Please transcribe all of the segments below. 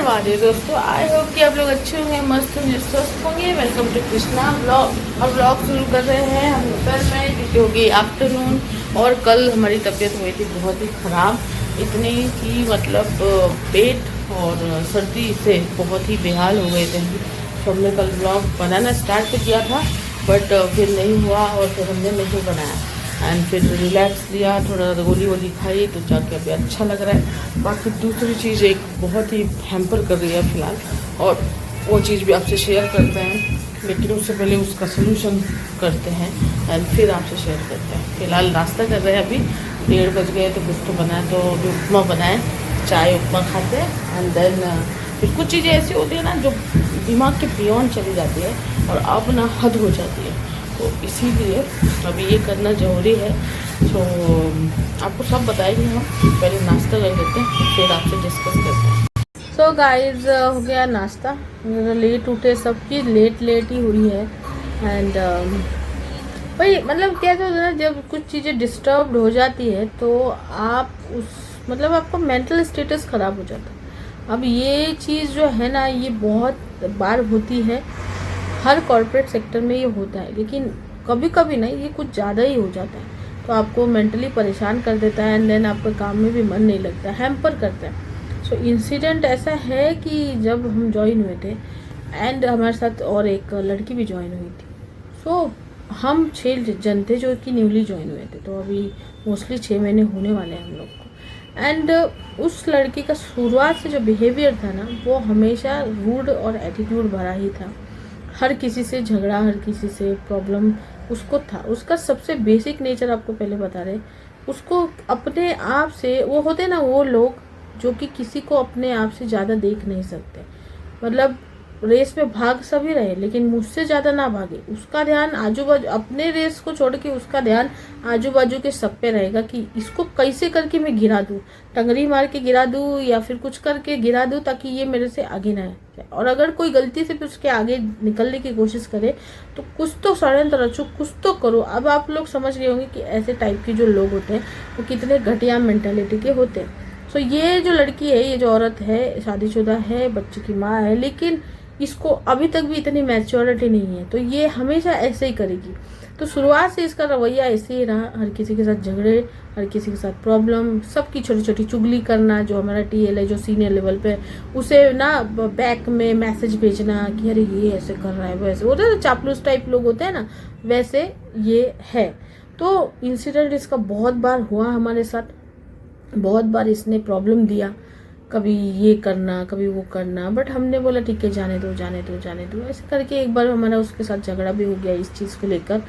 हमारे दोस्तों, I hope कि आप लोग अच्छे होंगे, मस्त होंगे, स्वस्थ होंगे। Welcome to Krishna blog. अब ब्लॉग शुरू कर रहे हैं हम दोपहर में, क्योंकि होगी आफ्टरनून। और कल हमारी तबीयत हुई थी बहुत ही ख़राब, इतनी कि मतलब पेट और सर्दी से बहुत ही बेहाल हो गए थे। तो हमने कल ब्लॉग बनाना स्टार्ट तो किया था, बट फिर नहीं हुआ और फिर हमने नहीं बनाया। एंड फिर रिलैक्स लिया, थोड़ा गोली वोली खाई, तो जाके अभी अच्छा लग रहा है। बाकी दूसरी चीज़ एक बहुत ही हैम्पर कर रही है फ़िलहाल, और वो चीज़ भी आपसे शेयर करते हैं, लेकिन उससे पहले उसका सलूशन करते हैं एंड फिर आपसे शेयर करते हैं। फ़िलहाल नाश्ता कर रहे हैं, अभी 1:30 बज गए, तो कुछ तो बनाए, तो अभी उपमा बनाए, चाय उपमा खाते हैं। एंड देन फिर कुछ चीज़ें ऐसी होती है ना जो दिमाग के बियॉन्ड चली जाती है और अब ना हद हो जाती है, तो इसीलिए अभी ये करना ज़रूरी है। तो आपको सब बताएंगे हम, पहले नाश्ता कर लेते हैं फिर आपसे डिस्कस करते हैं। सो गाइस, हो गया नाश्ता, लेट उठे, सबकी लेट ही हुई है। एंड भाई मतलब क्या होता है ना, जब कुछ चीज़ें डिस्टर्ब्ड हो जाती है तो आप उस मतलब आपका मेंटल स्टेटस ख़राब हो जाता है। अब ये चीज़ जो है ना, ये बहुत बार होती है, हर कॉर्पोरेट सेक्टर में ये होता है, लेकिन कभी कभी नहीं, ये कुछ ज़्यादा ही हो जाता है, तो आपको मेंटली परेशान कर देता है। एंड देन आपका काम में भी मन नहीं लगता, हैम्पर करता है। सो इंसिडेंट ऐसा है कि जब हम ज्वाइन हुए थे, एंड हमारे साथ और एक लड़की भी ज्वाइन हुई थी। सो हम 6 जन थे जो कि न्यूली ज्वाइन हुए थे, तो अभी मोस्टली 6 महीने होने वाले हैं हम लोग को। एंड उस लड़की का शुरुआत से जो बिहेवियर था ना, वो हमेशा रूड और एटीट्यूड भरा ही था। हर किसी से झगड़ा, हर किसी से प्रॉब्लम उसको था। उसका सबसे बेसिक नेचर आपको पहले बता रहे, उसको अपने आप से, वो होते ना वो लोग जो कि किसी को अपने आप से ज़्यादा देख नहीं सकते, मतलब रेस में भाग सभी रहे लेकिन मुझसे ज़्यादा ना भागे। उसका ध्यान आजू बाजू, अपने रेस को छोड़ के उसका ध्यान आजू बाजू के सब पे रहेगा कि इसको कैसे करके मैं गिरा दूँ, टंगरी मार के गिरा दूँ या फिर कुछ करके गिरा दूँ ताकि ये मेरे से आगे ना जाए। और अगर कोई गलती से भी उसके आगे निकलने की कोशिश करे तो कुछ तो षड्यंत्र रचो, कुछ तो करो। अब आप लोग समझ गए होंगे कि ऐसे टाइप के जो लोग होते हैं वो कितने घटिया मेंटालिटी के होते हैं। सो ये जो लड़की है, ये जो औरत है, शादीशुदा है, बच्चे की माँ है, लेकिन इसको अभी तक भी इतनी मैच्योरिटी नहीं है, तो ये हमेशा ऐसे ही करेगी। तो शुरुआत से इसका रवैया ऐसे ही रहा, हर किसी के साथ झगड़े, हर किसी के साथ प्रॉब्लम, सबकी छोटी छोटी चुगली करना। जो हमारा टीएल है, जो सीनियर लेवल पे, उसे ना बैक में मैसेज भेजना कि अरे ये ऐसे कर रहा है, वैसे होता है ना, चापलूस टाइप लोग होते हैं ना, वैसे ये है। तो इंसिडेंट इसका बहुत बार हुआ हमारे साथ, बहुत बार इसने प्रॉब्लम दिया, कभी ये करना कभी वो करना, बट हमने बोला ठीक है, जाने दो जाने दो जाने दो। ऐसे करके एक बार हमारा उसके साथ झगड़ा भी हो गया इस चीज़ को लेकर,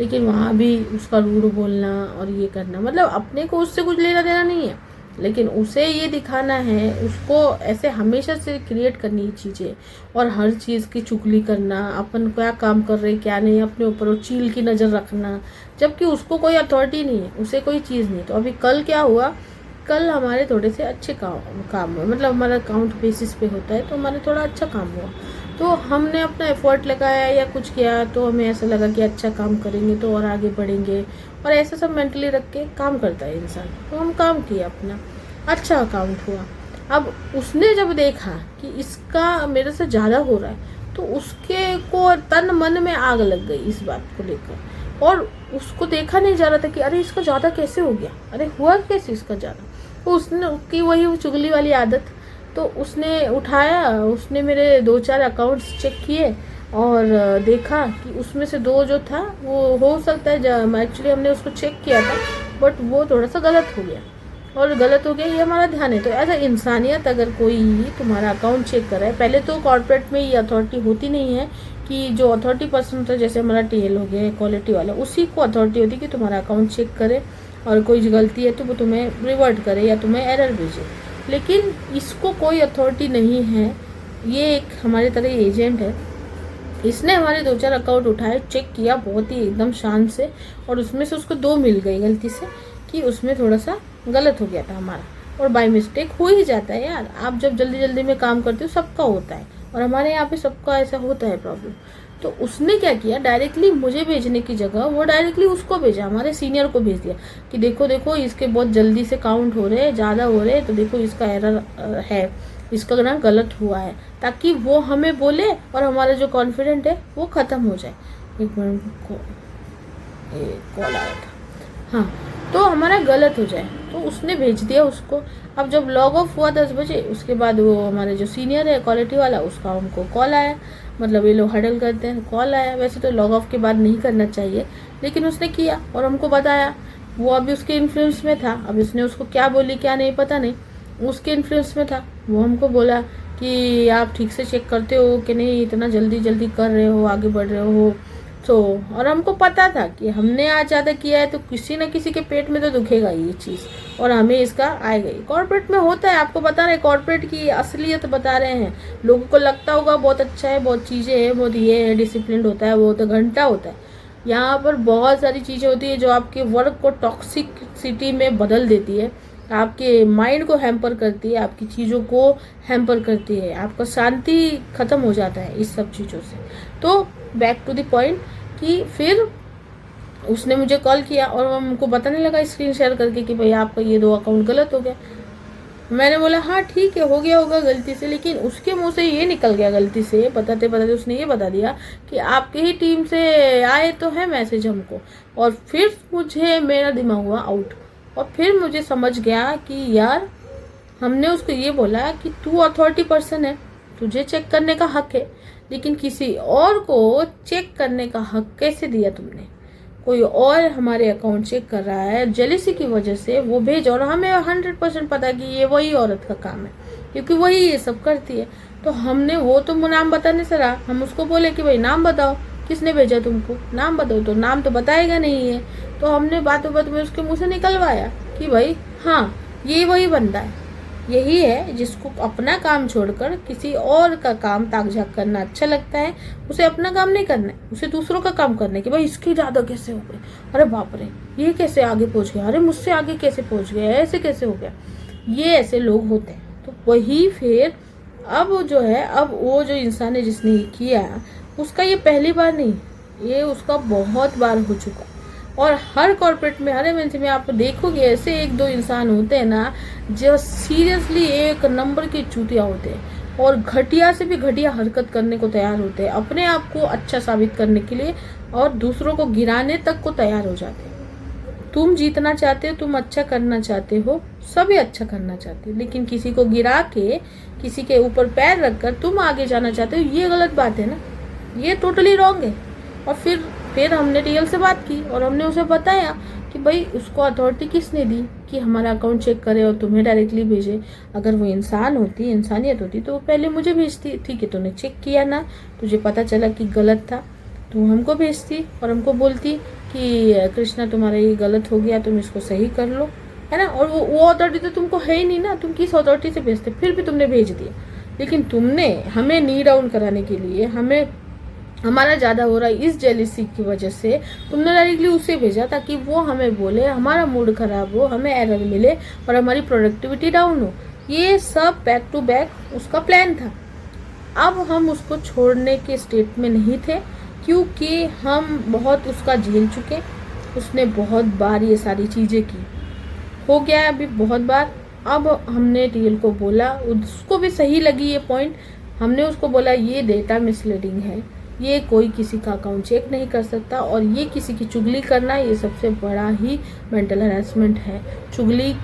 लेकिन वहाँ भी उसका रूड बोलना और ये करना, मतलब अपने को उससे कुछ लेना देना नहीं है, लेकिन उसे ये दिखाना है, उसको ऐसे हमेशा से क्रिएट करनी है चीज़ें, और हर चीज़ की चुगली करना, अपन क्या काम कर रहे क्या नहीं, अपने ऊपर चील की नज़र रखना, जबकि उसको कोई अथॉरिटी नहीं है, उसे कोई चीज़ नहीं। तो अभी कल क्या हुआ, कल हमारे थोड़े से अच्छे काम हुए, मतलब हमारा अकाउंट बेसिस पे होता है, तो हमारे थोड़ा अच्छा काम हुआ। तो हमने अपना एफर्ट लगाया या कुछ किया, तो हमें ऐसा लगा कि अच्छा काम करेंगे तो और आगे बढ़ेंगे, और ऐसा सब मेंटली रख के काम करता है इंसान। तो हम काम किया अपना, अच्छा अकाउंट हुआ। अब उसने जब देखा कि इसका मेरे से ज़्यादा हो रहा है, तो उसके को तन मन में आग लग गई इस बात को लेकर, और उसको देखा नहीं जा रहा था कि अरे इसका ज़्यादा कैसे हो गया, अरे हुआ कैसे इसका ज़्यादा। तो उसने उसकी वही चुगली वाली आदत, तो उसने उठाया, उसने मेरे 2-4 अकाउंट्स चेक किए और देखा कि उसमें से 2 जो था वो हो सकता है, एक्चुअली हमने उसको चेक किया था, बट वो थोड़ा सा गलत हो गया, और गलत हो गया ये हमारा ध्यान है। तो एज अ इंसानियत, अगर कोई तुम्हारा अकाउंट चेक कर रहा है, पहले तो कॉर्पोरेट में ये अथॉरिटी होती नहीं है कि जो अथॉरिटी पर्सन होता है, जैसे हमारा टीएल हो गया, क्वालिटी वाला, उसी को अथॉरिटी होती है कि तुम्हारा अकाउंट चेक करे, और कोई गलती है तो वो तुम्हें रिवर्ट करे या तुम्हें एरर भेजे। लेकिन इसको कोई अथॉरिटी नहीं है, ये एक हमारे तरह एजेंट है। इसने हमारे 2-4 अकाउंट उठाए, चेक किया बहुत ही एकदम शान से, और उसमें से उसको 2 मिल गई गलती से, कि उसमें थोड़ा सा गलत हो गया था हमारा, और बाय मिस्टेक हो ही जाता है यार। आप जब जल्दी जल्दी में काम करते हो, सबका होता है, और हमारे यहाँ पे सबका ऐसा होता है प्रॉब्लम। तो उसने क्या किया, डायरेक्टली मुझे भेजने की जगह वो डायरेक्टली उसको भेजा, हमारे सीनियर को भेज दिया कि देखो देखो इसके बहुत जल्दी से काउंट हो रहे हैं, ज़्यादा हो रहे हैं, तो देखो इसका एरर है। इसका ना गलत हुआ है, ताकि वो हमें बोले और हमारा जो कॉन्फिडेंट है वो ख़त्म हो जाए। एक मिनट कॉल आया था, हाँ, तो हमारा गलत हो जाए। तो उसने भेज दिया उसको। अब जब लॉग ऑफ हुआ 10 बजे, उसके बाद वो हमारे जो सीनियर है क्वालिटी वाला, उसका हमको कॉल आया, मतलब ये लोग हडल करते हैं, कॉल आया। वैसे तो लॉग ऑफ के बाद नहीं करना चाहिए, लेकिन उसने किया और हमको बताया। वो अभी उसके इन्फ्लुएंस में था, अब इसने उसको क्या बोली क्या नहीं पता नहीं, उसके इन्फ्लुएंस में था। वो हमको बोला कि आप ठीक से चेक करते हो कि नहीं, इतना जल्दी जल्दी कर रहे हो, आगे बढ़ रहे हो। तो और हमको पता था कि हमने आज ज़्यादा किया है तो किसी न किसी के पेट में तो दुखेगा ये चीज़, और हमें इसका आएगा ही। कॉर्पोरेट में होता है, आपको बता रहे, कॉर्पोरेट की असलियत बता रहे हैं। लोगों को लगता होगा बहुत अच्छा है, बहुत चीज़ें हैं, बहुत ये है, डिसिप्लिन होता है, वो तो घंटा होता है। यहाँ पर बहुत सारी चीज़ें होती है जो आपके वर्क को टॉक्सिसिटी में बदल देती है, आपके माइंड को हैम्पर करती है, आपकी चीज़ों को हैम्पर करती है, आपका शांति खत्म हो जाता है इस सब चीज़ों से। तो बैक टू द पॉइंट कि फिर उसने मुझे कॉल किया और हमको बताने लगा स्क्रीन शेयर करके कि भाई आपका ये 2 अकाउंट गलत हो गया। मैंने बोला हाँ ठीक है, हो गया होगा गलती से, लेकिन उसके मुंह से ये निकल गया गलती से, बताते बताते उसने ये बता दिया कि आपके ही टीम से आए तो है मैसेज हमको। और फिर मुझे मेरा दिमाग हुआ आउट, और फिर मुझे समझ गया कि यार हमने उसको ये बोला कि तू अथॉरिटी पर्सन है, तुझे चेक करने का हक है, लेकिन किसी और को चेक करने का हक कैसे दिया तुमने? कोई और हमारे अकाउंट चेक कर रहा है, जेलिसी की वजह से वो भेज, और हमें 100% पता कि ये वही औरत का काम है, क्योंकि वही ये सब करती है। तो हमने, वो तो नाम बताने से रहा, हम उसको बोले कि भाई नाम बताओ, किसने भेजा तुमको, नाम बताओ। तो नाम तो बताएगा नहीं है, तो हमने बातों बातों में उसके मुँह से निकलवाया कि भाई हाँ ये वही बंदा है, यही है जिसको अपना काम छोड़कर किसी और का काम ताक झाक करना अच्छा लगता है। उसे अपना काम नहीं करना है, उसे दूसरों का काम करना है कि भाई इसके ज़्यादा कैसे हो गए, अरे बाप रे ये कैसे आगे पहुंच गया, अरे मुझसे आगे कैसे पहुंच गया, ऐसे कैसे हो गया। ये ऐसे लोग होते हैं। तो वही फिर अब जो है, अब वो जो इंसान है जिसने ये किया, उसका ये पहली बार नहीं, ये उसका बहुत बार हो चुका। और हर कॉर्पोरेट में, हर एमएनसी में आप देखोगे ऐसे 1-2 इंसान होते हैं ना, जो सीरियसली एक नंबर के चूतिया होते हैं और घटिया से भी घटिया हरकत करने को तैयार होते हैं, अपने आप को अच्छा साबित करने के लिए, और दूसरों को गिराने तक को तैयार हो जाते हैं। तुम जीतना चाहते हो, तुम अच्छा करना चाहते हो, सभी अच्छा करना चाहते हो, लेकिन किसी को गिरा के, किसी के ऊपर पैर रखकर तुम आगे जाना चाहते हो, ये गलत बात है ना, ये टोटली रॉन्ग है। और फिर हमने टीएल से बात की और हमने उसे बताया कि भाई उसको अथॉरिटी किसने दी कि हमारा अकाउंट चेक करे और तुम्हें डायरेक्टली भेजे। अगर वो इंसान होती, इंसानियत होती, तो वो पहले मुझे भेजती। ठीक है, तूने चेक किया ना, तुझे पता चला कि गलत था, तो हमको भेजती और हमको बोलती कि कृष्णा तुम्हारा ये गलत हो गया, तुम इसको सही कर लो, है ना। और वो अथॉरिटी तो तुमको है ही नहीं ना, तुम किस अथॉरिटी से भेजते, फिर भी तुमने भेज दिया। लेकिन तुमने हमें नी डाउन कराने के लिए, हमें हमारा ज़्यादा हो रहा है इस जेलिसी की वजह से, तुमने डायरेक्टली उसे भेजा ताकि वो हमें बोले, हमारा मूड खराब हो, हमें एरर मिले और हमारी प्रोडक्टिविटी डाउन हो। ये सब बैक टू बैक उसका प्लान था। अब हम उसको छोड़ने के स्टेट में नहीं थे, क्योंकि हम बहुत उसका झेल चुके। उसने बहुत बार ये सारी चीज़ें की, हो गया है अभी बहुत बार। अब हमने टीएल को बोला, उसको भी सही लगी ये पॉइंट। हमने उसको बोला ये डेटा मिसलीडिंग है, ये कोई किसी का अकाउंट चेक नहीं कर सकता, और ये किसी की चुगली करना, ये सबसे बड़ा ही मेंटल हैरेसमेंट है। चुगली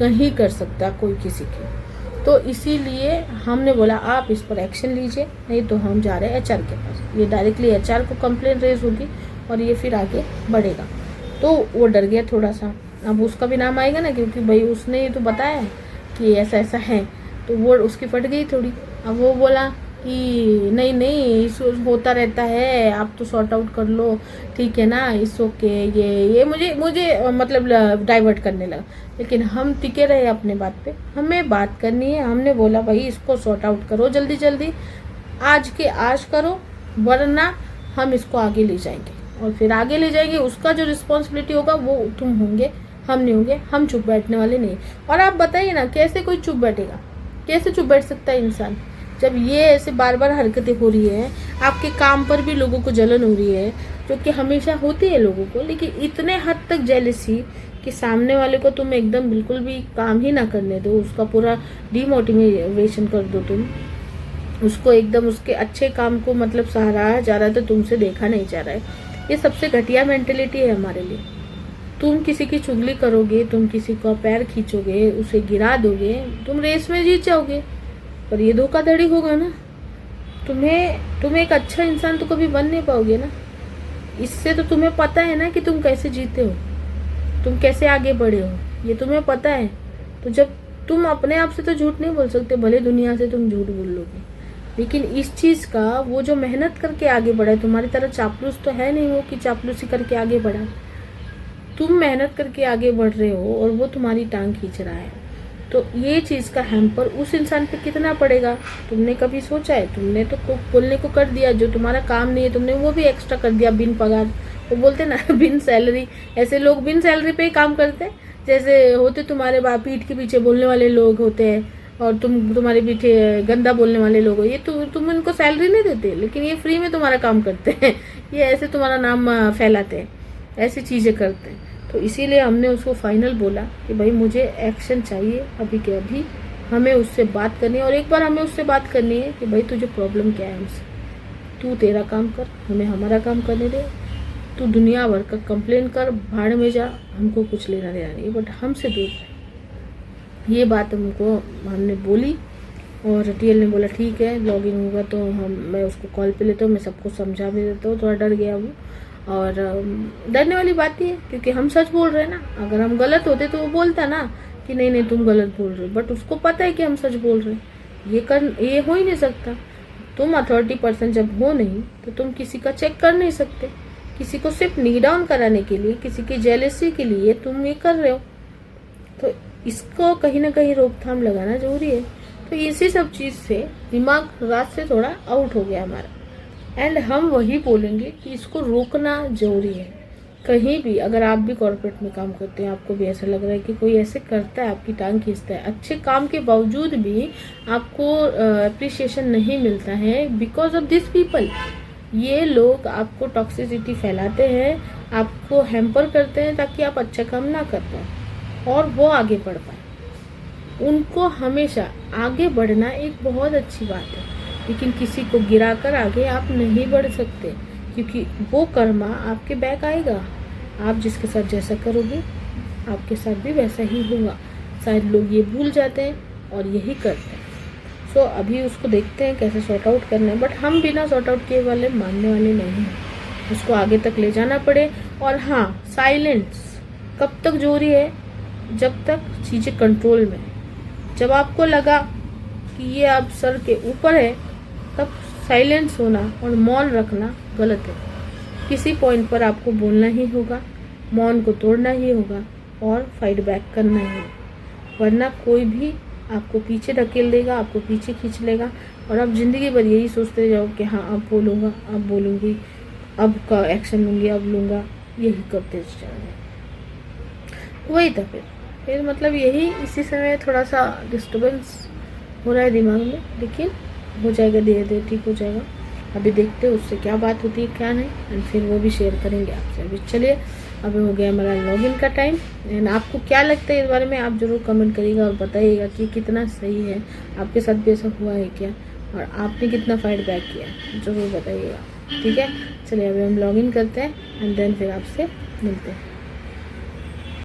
नहीं कर सकता कोई किसी की। तो इसीलिए हमने बोला आप इस पर एक्शन लीजिए, नहीं तो हम जा रहे हैं एचआर के पास। ये डायरेक्टली एचआर को कंप्लेंट रेज होगी और ये फिर आगे बढ़ेगा। तो वो डर गया थोड़ा सा, अब उसका भी नाम आएगा ना, क्योंकि भाई उसने ये तो बताया है कि ऐसा ऐसा है, तो वो उसकी फट गई थोड़ी। अब वो बोला कि नहीं नहीं इस होता रहता है, आप तो सॉर्ट आउट कर लो, ठीक है ना, इस ओके। ये मुझे मतलब डाइवर्ट करने लगा, लेकिन हम टिके रहे अपने बात पे। हमें बात करनी है, हमने बोला भाई इसको सॉर्ट आउट करो जल्दी जल्दी, आज के आज करो, वरना हम इसको आगे ले जाएंगे। और फिर आगे ले जाएंगे, उसका जो रिस्पॉन्सिबिलिटी होगा वो तुम होंगे, हम नहीं होंगे। हम चुप बैठने वाले नहीं। और आप बताइए ना, कैसे कोई चुप बैठेगा, कैसे चुप बैठ सकता है इंसान, जब ये ऐसे बार बार हरकतें हो रही है। आपके काम पर भी लोगों को जलन हो रही है, जो कि हमेशा होती है लोगों को, लेकिन इतने हद तक जेलसी कि सामने वाले को तुम एकदम बिल्कुल भी काम ही ना करने दो, उसका पूरा डिमोटिवेशन कर दो तुम उसको, एकदम उसके अच्छे काम को मतलब सराहा जा रहा है तो तुमसे देखा नहीं जा रहा है। ये सबसे घटिया मेंटेलिटी है हमारे लिए। तुम किसी की चुगली करोगे, तुम किसी का पैर खींचोगे, उसे गिरा दोगे, तुम रेस में जीत जाओगे, पर ये धोखाधड़ी होगा ना। तुम एक अच्छा इंसान तो कभी बन नहीं पाओगे ना। इससे तो तुम्हें पता है ना कि तुम कैसे जीते हो, तुम कैसे आगे बढ़े हो, ये तुम्हें पता है। तो जब तुम अपने आप से तो झूठ नहीं बोल सकते, भले दुनिया से तुम झूठ बोल लोगे, लेकिन इस चीज़ का वो जो मेहनत करके आगे बढ़ा है, तुम्हारी तरह चापलूस तो है नहीं वो कि चापलूसी करके आगे बढ़ा। तुम मेहनत करके आगे बढ़ रहे हो और वो तुम्हारी टांग खींच रहा है, तो ये चीज़ का हैम्पर उस इंसान पे कितना पड़ेगा, तुमने कभी सोचा है? तुमने तो बोलने को कर दिया, जो तुम्हारा काम नहीं है तुमने वो भी एक्स्ट्रा कर दिया बिन पगार। वो बोलते ना बिन सैलरी, ऐसे लोग बिन सैलरी पे ही काम करते हैं। जैसे होते तुम्हारे पीठ के पीछे बोलने वाले लोग होते हैं, और तुम्हारे पीछे गंदा बोलने वाले लोग हो, ये तुम उनको सैलरी नहीं देते, लेकिन ये फ्री में तुम्हारा काम करते हैं। ये ऐसे तुम्हारा नाम फैलाते हैं, ऐसी चीज़ें करते हैं। तो इसीलिए हमने उसको फाइनल बोला कि भाई मुझे एक्शन चाहिए अभी के अभी, हमें उससे बात करनी है। और एक बार हमें उससे बात करनी है कि भाई तुझे प्रॉब्लम क्या है हमसे, तू तेरा काम कर, हमें हमारा काम करने दे। तू दुनिया भर का कंप्लेन कर, भाड़ में जा, हमको कुछ लेना देना नहीं, बट हमसे दूर रहे। ये बात हमने बोली, और टीएल ने बोला ठीक है, लॉगिन होगा तो मैं उसको कॉल पे लेता हूँ, मैं सबको समझा भी देता हूँ। थोड़ा डर गया वो, और डरने वाली बात ही है क्योंकि हम सच बोल रहे हैं ना। अगर हम गलत होते तो वो बोलता ना कि नहीं तुम गलत बोल रहे हो, बट उसको पता है कि हम सच बोल रहे हैं। ये हो ही नहीं सकता। तुम अथॉरिटी पर्सन जब हो नहीं तो तुम किसी का चेक कर नहीं सकते। किसी को सिर्फ नी डाउन कराने के लिए, किसी की जेलसी के लिए तुम ये कर रहे हो, तो इसको कहीं ना कहीं रोकथाम लगाना जरूरी है। तो इसी सब चीज़ से दिमाग रात से थोड़ा आउट हो गया हमारा, एंड हम वही बोलेंगे कि इसको रोकना जरूरी है। कहीं भी अगर आप भी कॉर्पोरेट में काम करते हैं, आपको भी ऐसा लग रहा है कि कोई ऐसे करता है, आपकी टांग खींचता है, अच्छे काम के बावजूद भी आपको अप्रिसिएशन नहीं मिलता है बिकॉज ऑफ दिस पीपल। ये लोग आपको टॉक्सिसिटी फैलाते हैं, आपको हैम्पर करते हैं ताकि आप अच्छा काम ना कर पाए और वो आगे बढ़ पाए। उनको हमेशा आगे बढ़ना एक बहुत अच्छी बात है, लेकिन किसी को गिराकर आगे आप नहीं बढ़ सकते, क्योंकि वो कर्मा आपके बैक आएगा। आप जिसके साथ जैसा करोगे आपके साथ भी वैसा ही होगा। शायद लोग ये भूल जाते हैं और यही करते हैं। सो अभी उसको देखते हैं कैसे सॉर्ट आउट करना है, बट हम बिना सॉर्ट आउट किए वाले मानने वाले नहीं हैं। उसको आगे तक ले जाना पड़े। और हाँ, साइलेंस कब तक जरूरी है? जब तक चीज़ें कंट्रोल में। जब आपको लगा कि ये अब सर के ऊपर है, तब साइलेंस होना और मौन रखना गलत है। किसी पॉइंट पर आपको बोलना ही होगा, मौन को तोड़ना ही होगा और फाइट बैक करना ही होगा, वरना कोई भी आपको पीछे धकेल देगा, आपको पीछे खींच लेगा, और आप ज़िंदगी भर यही सोचते जाओ कि हाँ अब बोलूँगा, अब बोलूँगी, अब का एक्शन लूँगी, अब लूँगा, यही करते जाओगे। वही था फिर मतलब यही इसी समय थोड़ा सा डिस्टर्बेंस हो रहा है दिमाग में, लेकिन हो जाएगा, धीरे धीरे ठीक हो जाएगा। अभी देखते हैं उससे क्या बात होती है क्या नहीं, एंड फिर वो भी शेयर करेंगे आपसे। अभी चलिए, अभी हो गया हमारा लॉगिन का टाइम। एंड आपको क्या लगता है इस बारे में, आप ज़रूर कमेंट करिएगा और बताइएगा कि कितना सही है, आपके साथ भी ऐसा हुआ है क्या, और आपने कितना फाइट बैक किया, ज़रूर बताइएगा। ठीक है, चलिए अभी हम लॉगिन करते हैं एंड देन फिर आपसे मिलते हैं।